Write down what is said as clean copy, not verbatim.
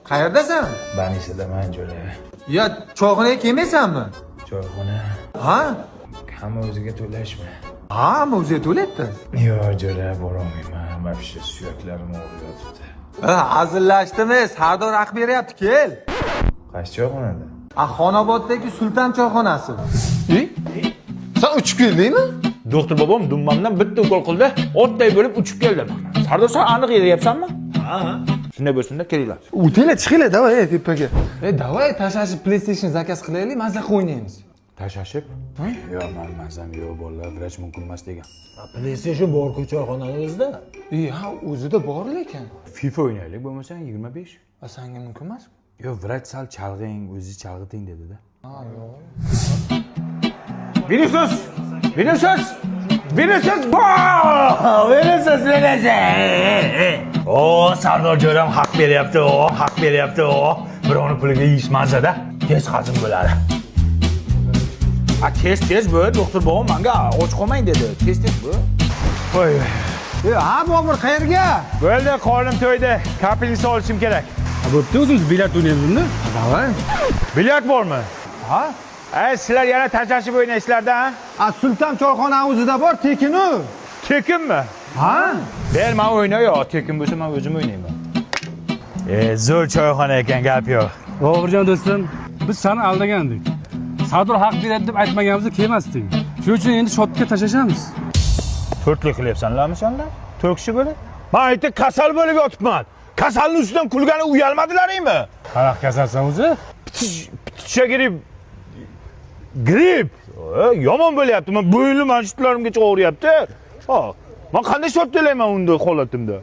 Qayerdasan? Banisidaman jo'ra. Ya, choyxonaga kelmaysanmi? Choyxona. Ha? Hamma o'ziga to'lashmi? Ha, ammo o'ziga to'layapti. Yo'q, jo'ra, borolmayman. Вообще suyaklarim og'riyapti. Hazillashdimi? Sardor haq beryapti, kel. Qaysi choyxonada? Xonoboddagi Sulton choyxonasi. Sen uchib keldingmi? Doktor bobom dummamdan bitta ukol qildi, otday bo'lib uchib keldim. Sardor, sen aniq yeryapsanmi? Ha. Shunday bo'lsa-da kelinglar. Utela chiqinglar, davay tepaga. Davay tashlashib PlayStation zakaz qilaylik, mazza qilib o'ynaymiz. Tashashib? Yo'q, men mazam yo'q, bolalar vrach mumkin emas degan. PlayStation bor-ku choyxonani o'zida. Ha, o'zida bor lekin. FIFA o'ynaylik bo'lmasang 25. Senga mumkin emas? Yo'q, vrach sal chalg'ing, o'zi chalg'iting dedi-da. Ha, yo'q. Vinicius! Vinicius! Vinicius! O, Sardor jo'ram haq beryapti, haq beryapti. Birovni puliga yeyish mazada tez hazm bo'ladi. Tez bo'l, doktor bobom menga och qolmang dedi. Tez bo'l. Voy. Ha, Bobur, qayerga? Bo'ldi, qornim to'ydi. Kapelni olishim kerak. Bo'pti, o'zimiz bilet o'ynaymiz-da. Davay. Bilyard bormi? Ha? Sizlar yana tashlashib o'ynaysizlar-da, ha? Sulton choyxona o'zida bor, tekinu. Tekinmi? Ha? Ber, men o'ynay-yo, tekin bo'lsa men o'zim o'ynayman. Zo'r choyxona ekan, gap yo'q. Bobirjon do'stim, biz seni aldagandik. Sardor haq beradi deb aytmaganimizda kelmasding. Shuning uchun endi shotga tashlashamiz. To'rtlik qilyapsanlarmi senlar? To'rt kishi bo'lib? Men aytib kasal bo'lib yotibman. Kasalning ustidan kulgani uyalmadilaringmi? Qanaqa kasalsan o'zi? Pitisha grip. Yomon bo'lyapti. Men bo'ynim, mana shu tutlarimgacha og'riyapti. Men qanday shot to'layman unda holatimda?